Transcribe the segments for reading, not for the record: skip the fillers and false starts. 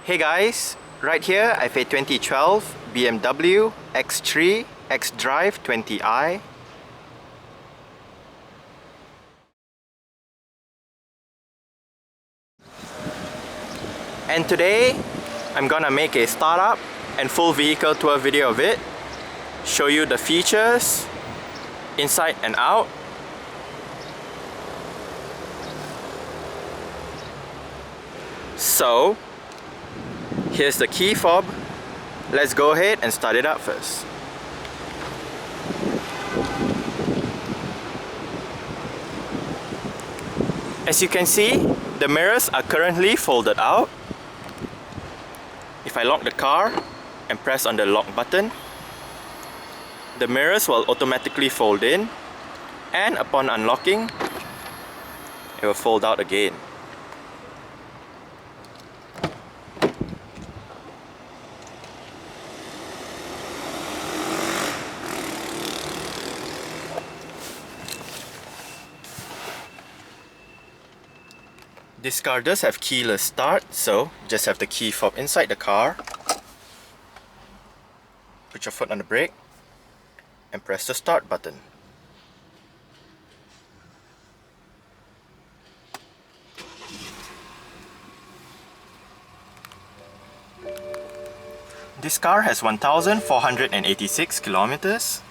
Hey guys, right here I have a 2012 BMW X3 xDrive20i. And today I'm gonna make a startup and full vehicle tour video of it, show you the features inside and out. So here's the key fob. Let's go ahead and start it up first. As you can see, the mirrors are currently folded out. If I lock the car and press on the lock button, the mirrors will automatically fold in, and upon unlocking, it will fold out again. This car does have keyless start, so just have the key fob inside the car. Put your foot on the brake and press the start button. This car has 1,486 kilometers.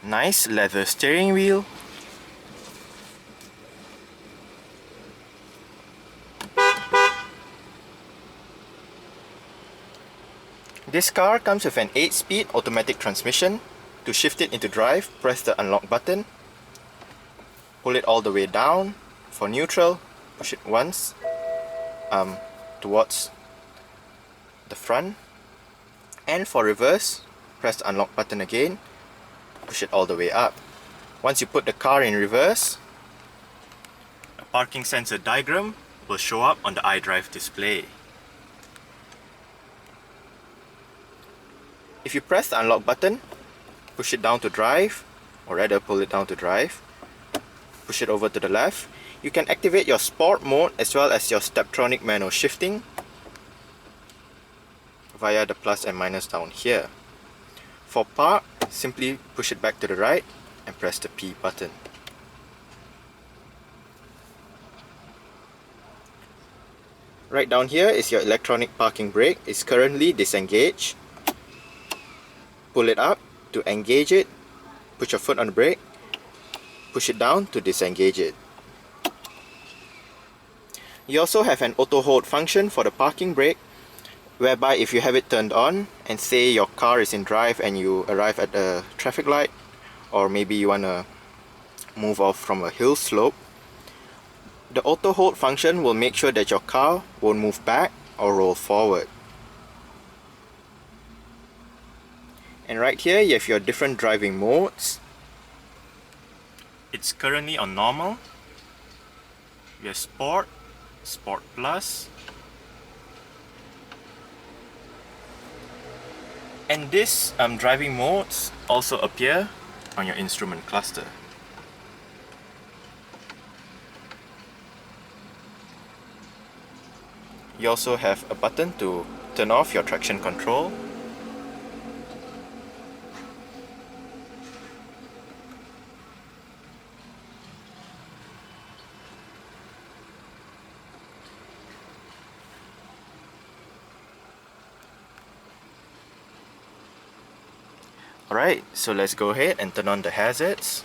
Nice leather steering wheel. This car comes with an 8-speed automatic transmission. To shift it into drive, press the unlock button. Pull it all the way down. For neutral, push it once towards the front. And for reverse, press the unlock button again. Push it all the way up. Once you put the car in reverse, a parking sensor diagram will show up on the iDrive display. If you press the unlock button, push it down to drive, or rather pull it down to drive, push it over to the left, you can activate your sport mode as well as your Steptronic manual shifting via the plus and minus down here. For park, simply push it back to the right and press the P button. Right down here is your electronic parking brake. It's currently disengaged. Pull it up to engage it. Put your foot on the brake. Push it down to disengage it. You also have an auto hold function for the parking brake, whereby if you have it turned on and say your car is in drive and you arrive at a traffic light, or maybe you want to move off from a hill slope, the auto hold function will make sure that your car won't move back or roll forward. And right here you have your different driving modes. It's currently on normal. We have Sport, Sport Plus, and these driving modes also appear on your instrument cluster. You also have a button to turn off your traction control. Alright, so let's go ahead and turn on the hazards.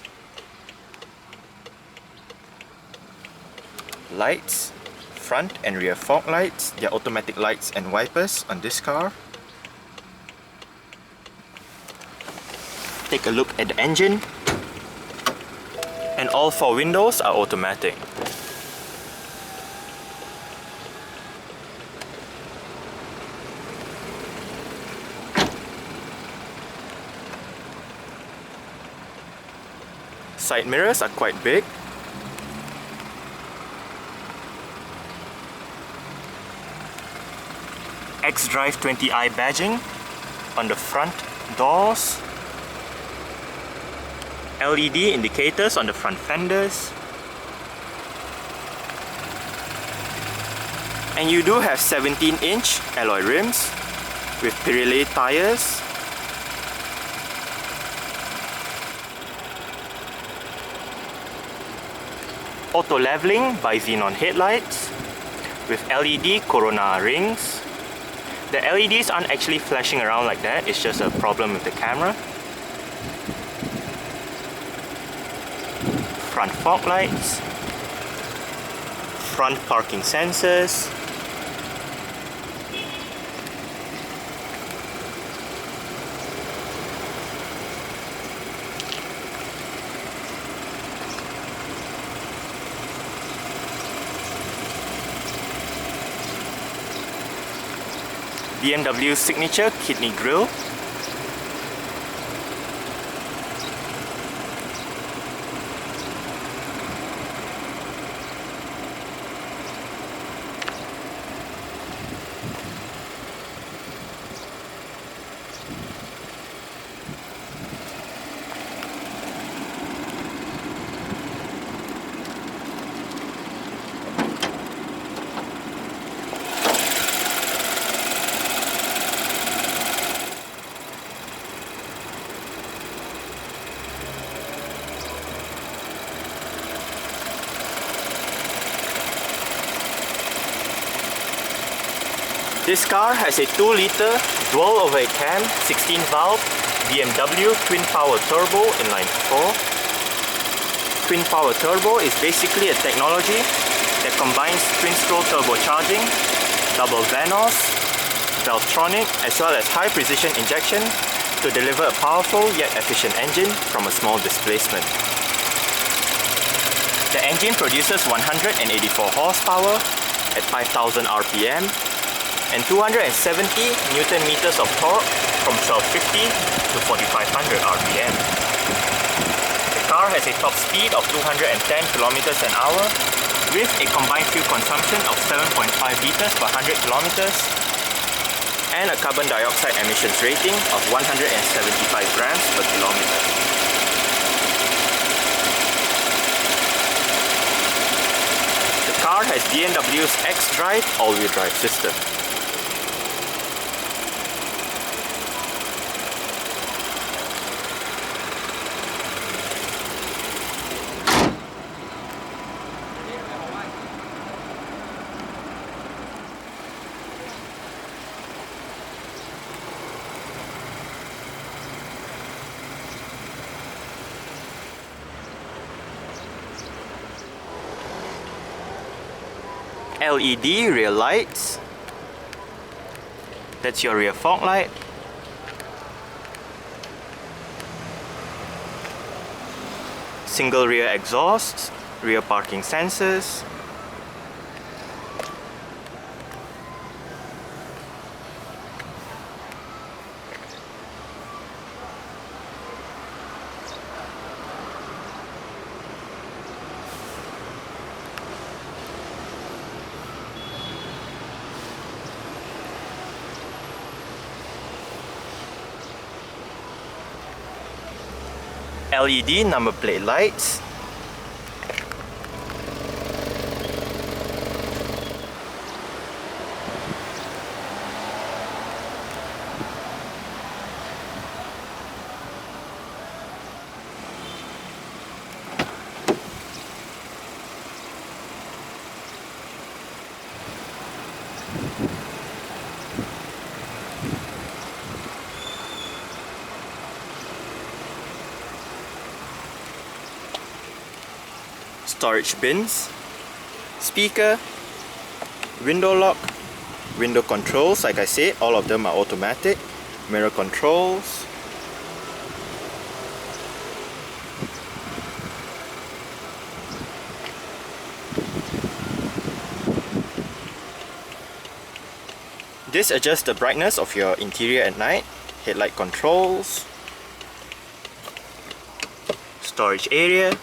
Lights, front and rear fog lights, they are automatic lights and wipers on this car. Take a look at the engine, and all 4 windows are automatic. Side mirrors are quite big. xDrive20i badging on the front doors. LED indicators on the front fenders. And you do have 17-inch alloy rims with Pirelli tires. Auto leveling by xenon headlights with LED Corona rings. The LEDs aren't actually flashing around like that, it's just a problem with the camera. Front fog lights, front parking sensors, BMW signature kidney grille, This car has a 2-liter dual overhead cam 16-valve BMW twin power turbo inline 4. Twin power turbo is basically a technology that combines twin scroll turbocharging, double Vanos, Valvetronic, as well as high precision injection to deliver a powerful yet efficient engine from a small displacement. The engine produces 184 horsepower at 5000 RPM and 270 Newton meters of torque from 1250 to 4500 RPM. The car has a top speed of 210 kilometers an hour with a combined fuel consumption of 7.5 liters per 100 kilometers and a carbon dioxide emissions rating of 175 grams per kilometer. The car has BMW's xDrive all-wheel drive system. LED rear lights. That's your rear fog light. Single rear exhausts, rear parking sensors. LED number plate lights. Storage bins, speaker, window lock, window controls, like I said, all of them are automatic, mirror controls, this adjusts the brightness of your interior at night, headlight controls, storage area,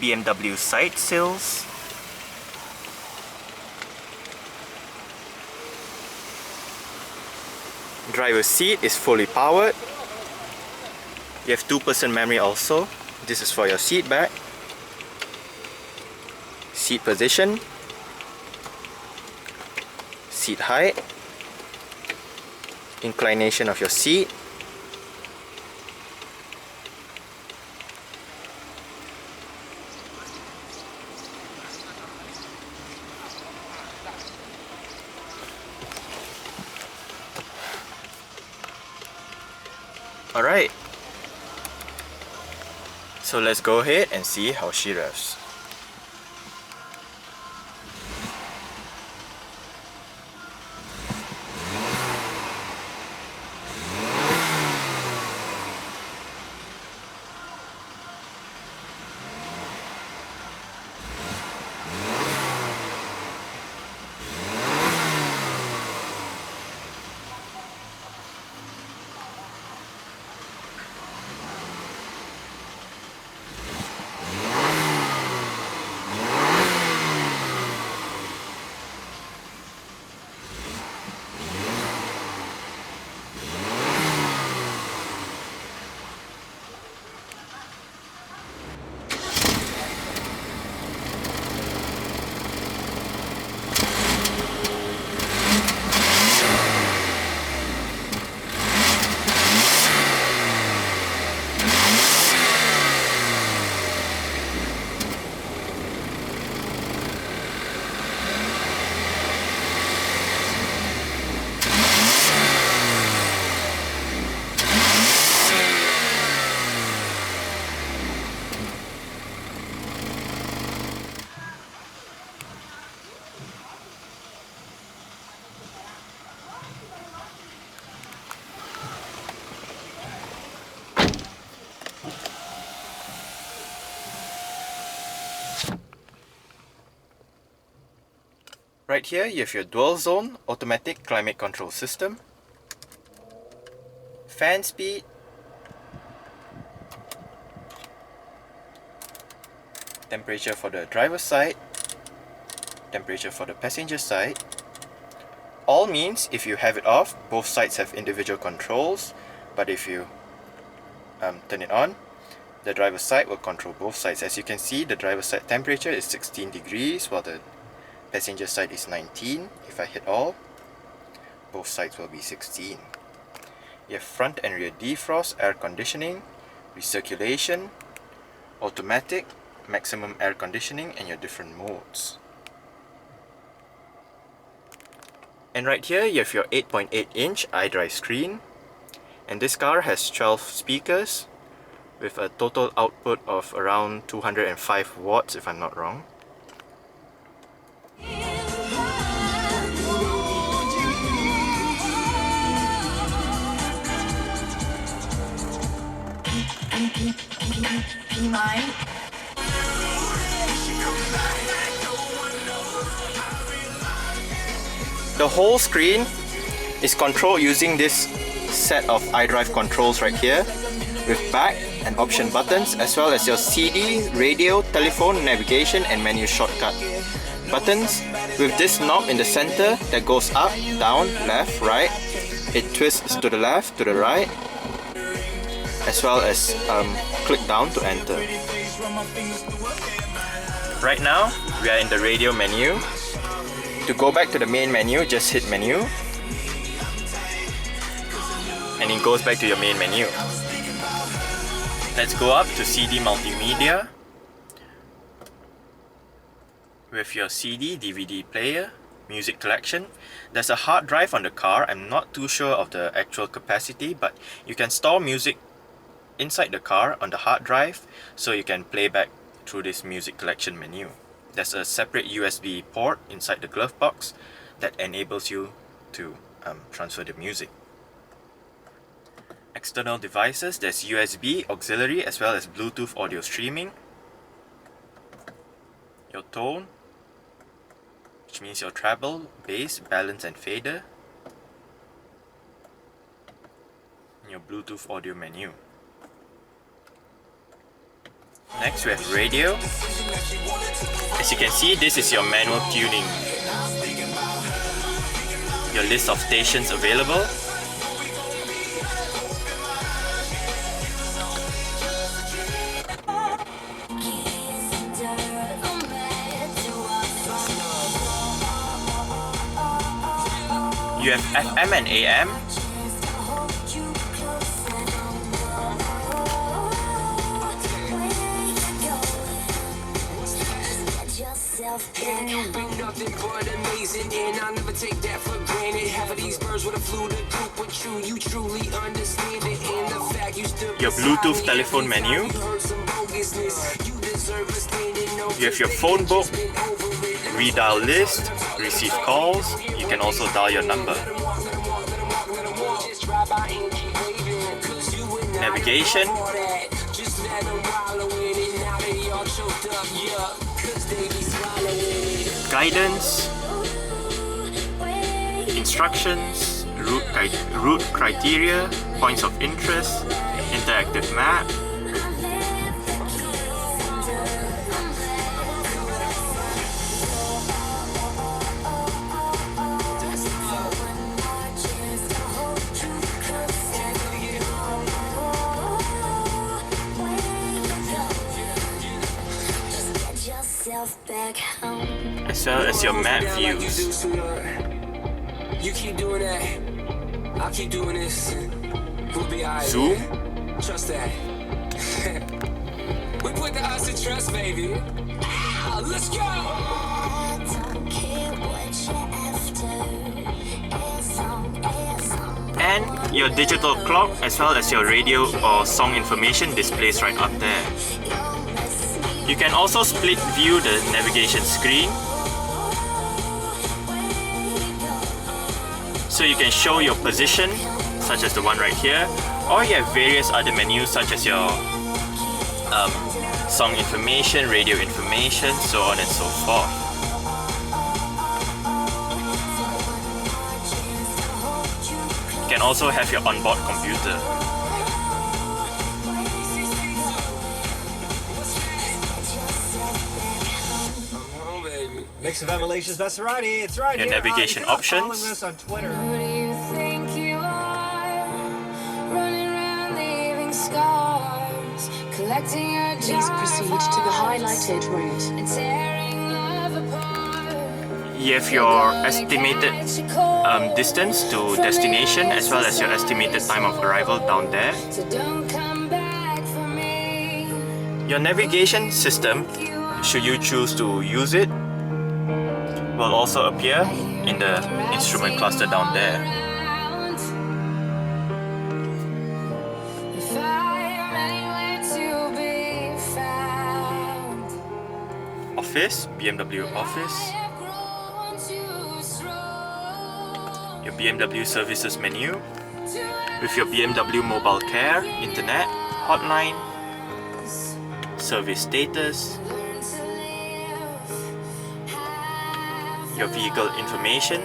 BMW side sills, driver's seat is fully powered, You have 2% memory also. This is for your seat back, seat position, seat height, inclination of your seat, alright, so let's go ahead and see how she revs. Right here you have your dual zone automatic climate control system, fan speed, temperature for the driver's side, temperature for the passenger side. All means if you have it off, both sides have individual controls, but if you turn it on, the driver's side will control both sides. As you can see, the driver's side temperature is 16 degrees while the passenger side is 19. If I hit all, both sides will be 16. You have front and rear defrost, air conditioning, recirculation, automatic, maximum air conditioning, and your different modes. And right here you have your 8.8-inch iDrive screen, and this car has 12 speakers with a total output of around 205 watts if I'm not wrong. The whole screen is controlled using this set of iDrive controls right here, with back and option buttons, as well as your CD, radio, telephone, navigation and menu shortcut buttons, with this knob in the center that goes up, down, left, right. It twists to the left, to the right, as well as click down to enter. Right now we are in the radio menu. To go back to the main menu, just hit menu and it goes back to your main menu. Let's go up to CD multimedia with your CD, DVD player, music collection. There's a hard drive on the car. I'm not too sure of the actual capacity, but you can store music inside the car on the hard drive, so you can play back through this music collection menu. There's a separate USB port inside the glove box that enables you to transfer the music. External devices, there's USB, auxiliary, as well as Bluetooth audio streaming. Your tone, which means your treble, bass, balance and fader. And your Bluetooth audio menu. Next we have radio. As you can see, this is your manual tuning. Your list of stations available. You have FM and AM. Nothing but amazing, and I'll never take that for granted. Half of these birds would have flew the coop, but you truly understand it. And the fact you still Your Bluetooth telephone menu. You have your phone book, redial list, receive calls. You can also dial your number. Navigation. Guidance, instructions, route criteria, points of interest, interactive map, as well as your map views. You keep doing that, I'll keep doing this. We'll be alright. Zoom. Trust that. We put the us in trust, baby. Let's go. And your digital clock as well as your radio or song information displays right up there. You can also split view the navigation screen, so you can show your position, such as the one right here, or you have various other menus such as your song information, radio information, so on and so forth. You can also have your onboard computer. Mix of emulations, that's righty. It's right Your here. navigation options. Us on Twitter. Who do you think you are? Running around leaving scars, collecting your Please proceed to the highlighted route. and tearing love apart. You have your estimated distance to destination as well as your estimated time of arrival down there. So don't come back for me. Your navigation system, should you choose to use it, will also appear in the instrument cluster down there. If I'm anywhere to be found, Office, BMW Office, I've grown too strong your BMW services menu with your BMW mobile care, internet, hotline, service status, your vehicle information.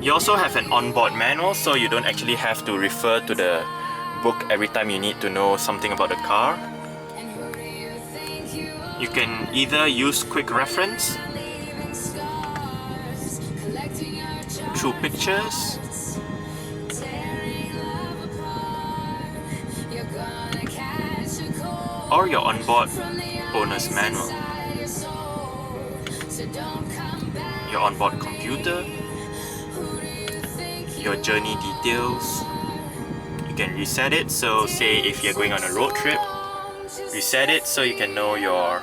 You also have an onboard manual, so you don't actually have to refer to the book every time you need to know something about the car. You can either use quick reference through pictures, or your onboard owner's manual. Your onboard computer, your journey details. You can reset it, so say if you're going on a road trip, reset it so you can know your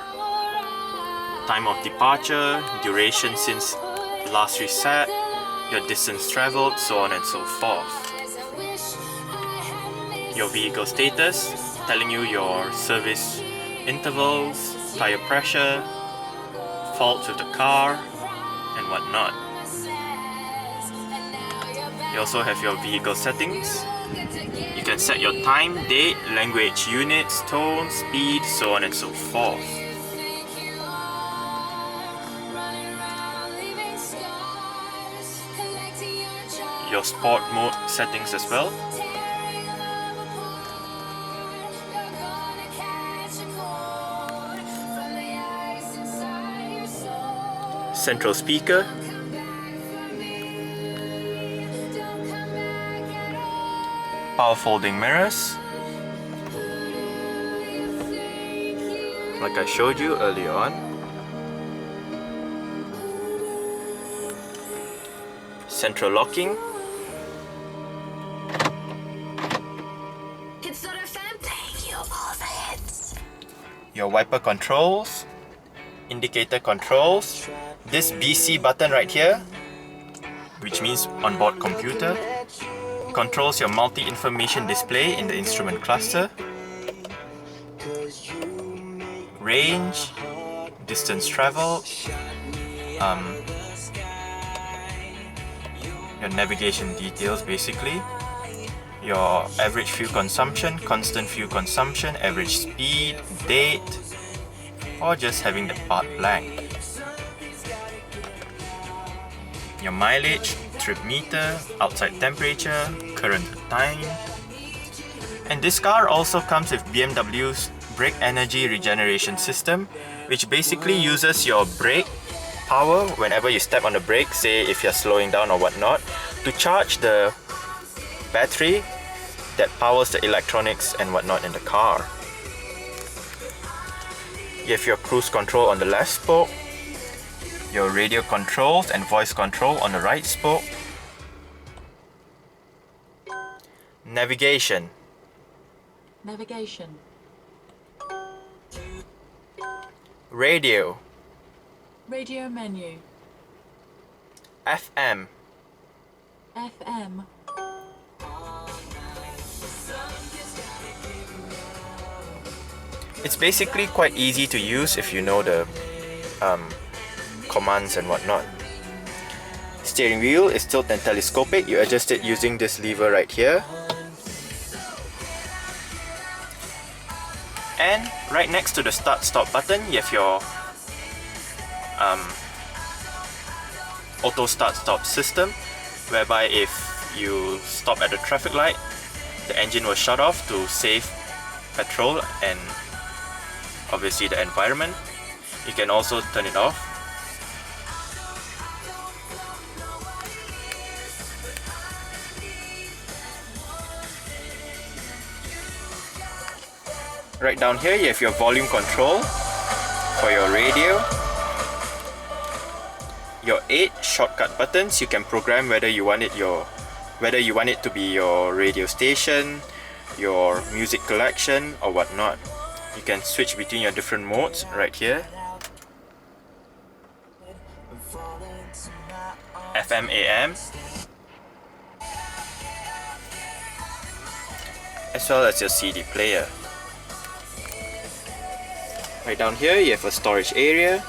time of departure, duration since last reset, your distance traveled, so on and so forth. Your vehicle status, telling you your service intervals, tire pressure, faults with the car, and whatnot. You also have your vehicle settings. You can set your time, date, language units, tone, speed, so on and so forth. Your sport mode settings as well. Central speaker, power folding mirrors, like I showed you earlier on, central locking, your wiper controls, indicator controls, this BC button right here, which means onboard computer, controls your multi-information display in the instrument cluster, range, distance traveled, your navigation details basically, your average fuel consumption, constant fuel consumption, average speed, date, or just having the part blank. Your mileage, trip meter, outside temperature, current time. And this car also comes with BMW's brake energy regeneration system, which basically uses your brake power whenever you step on the brake, say if you're slowing down or whatnot, to charge the battery that powers the electronics and whatnot in the car. You have your cruise control on the left spoke, your radio controls and voice control on the right spoke, navigation, radio, Radio menu. FM, It's basically quite easy to use if you know the commands and whatnot. Steering wheel is tilt and telescopic. You adjust it using this lever right here. And right next to the start stop button, you have your auto start stop system, whereby if you stop at the traffic light, the engine will shut off to save petrol and obviously the environment. You can also turn it off. Right down here you have your volume control for your radio. Your 8 shortcut buttons, you can program whether you want it to be your radio station, your music collection or whatnot. You can switch between your different modes right here. FM, AM, as well as your CD player. Right down here you have a storage area,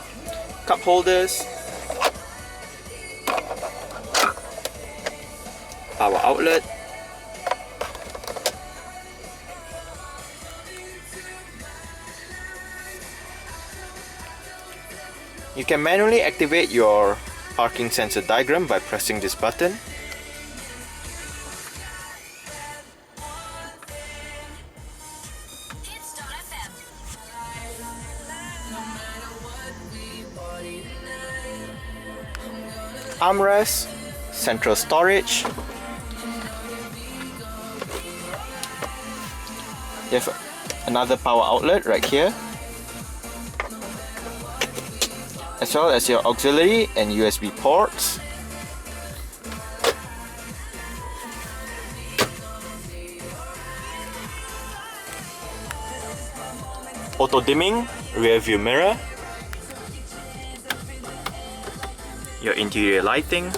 cup holders, power outlet, you can manually activate your parking sensor diagram by pressing this button. Armrest, central storage. You have another power outlet right here, as well as your auxiliary and USB ports. Auto dimming rear view mirror, your interior lighting,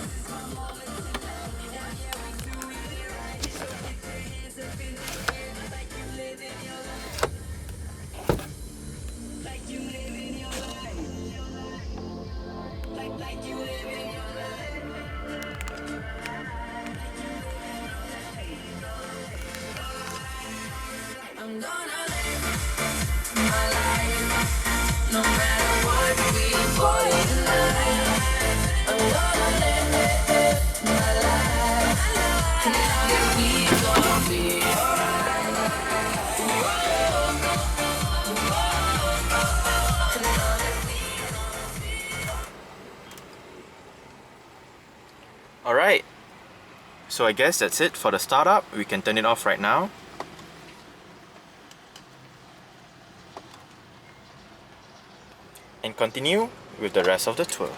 Alright, so I guess that's it for the startup. We can turn it off right now. And continue with the rest of the tour.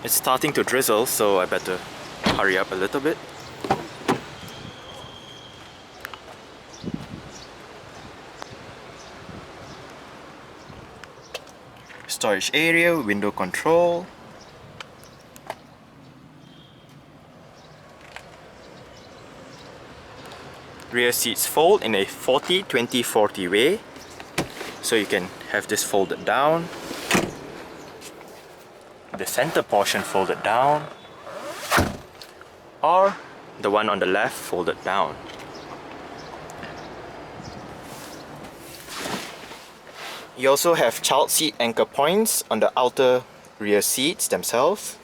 It's starting to drizzle, so I better hurry up a little bit. Storage area, window control. Rear seats fold in a 40-20-40 way. So you can have this folded down. The center portion folded down. Or the one on the left folded down. You also have child seat anchor points on the outer rear seats themselves.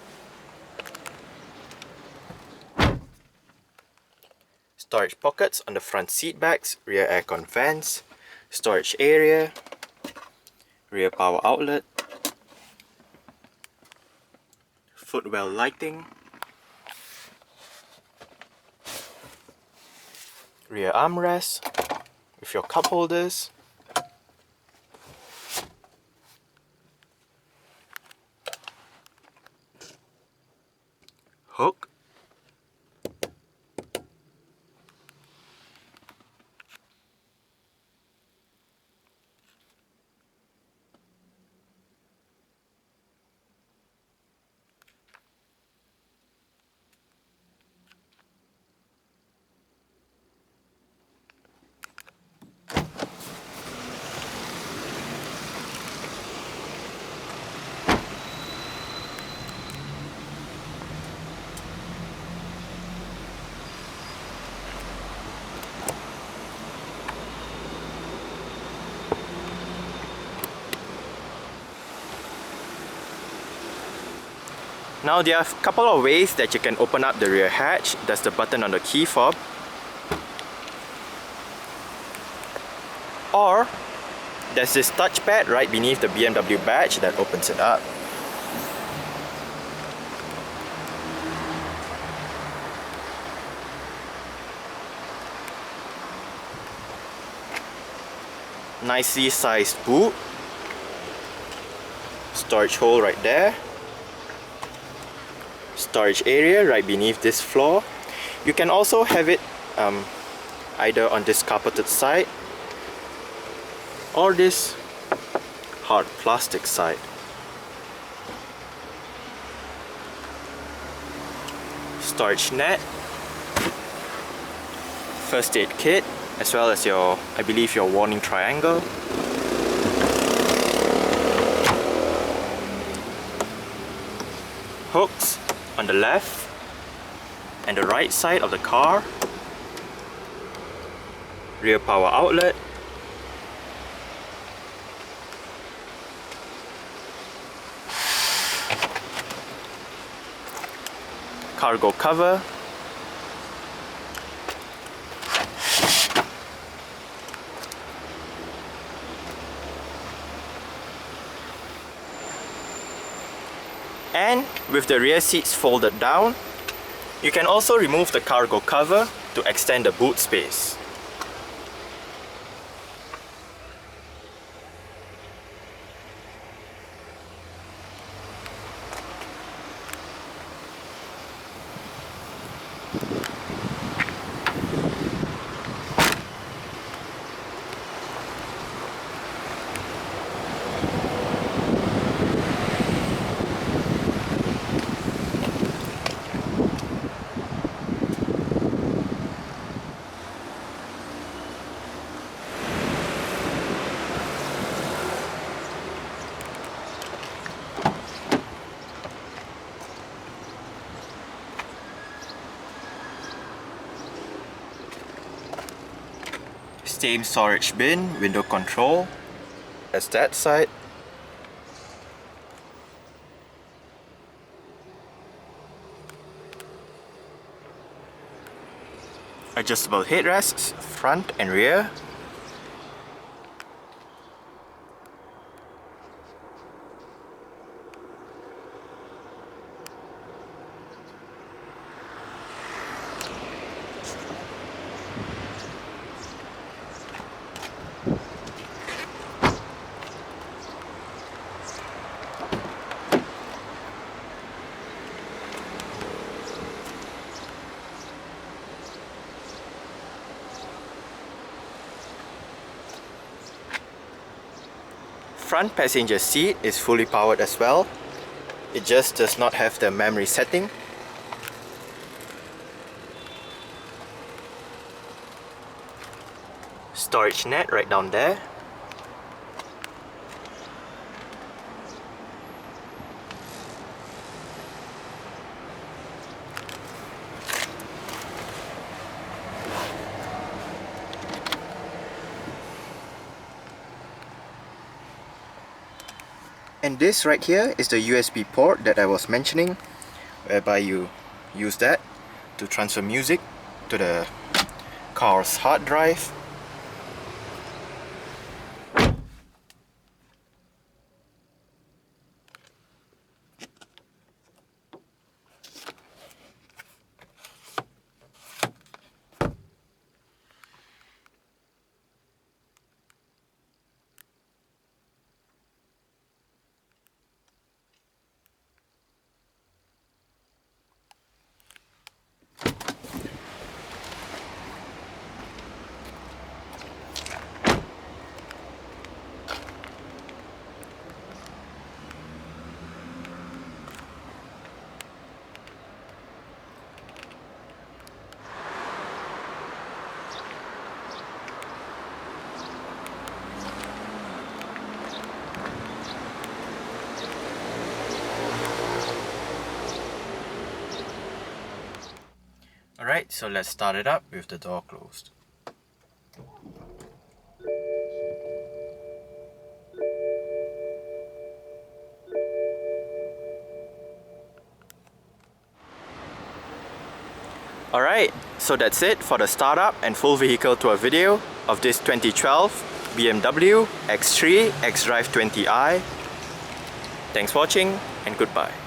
Storage pockets on the front seat backs, rear aircon vents, storage area, rear power outlet, footwell lighting, rear armrest with your cup holders, hook, Now there are a couple of ways that you can open up the rear hatch. That's the button on the key fob. Or there's this touchpad right beneath the BMW badge that opens it up. Nicely sized boot. Storage hole right there. Storage area right beneath this floor. You can also have it either on this carpeted side or this hard plastic side. Storage net, first aid kit, as well as your, I believe, your warning triangle. Hooks on the left and the right side of the car. Rear power outlet. Cargo cover. And with the rear seats folded down, you can also remove the cargo cover to extend the boot space. Same storage bin, window control as that side. Adjustable headrests, front and rear. front passenger seat is fully powered as well. It just does not have the memory setting. Storage net right down there. And this right here is the USB port that I was mentioning, whereby you use that to transfer music to the car's hard drive. Alright, so let's start it up with the door closed. Alright, so that's it for the startup and full vehicle tour video of this 2012 BMW X3 xDrive20i. Thanks for watching and goodbye.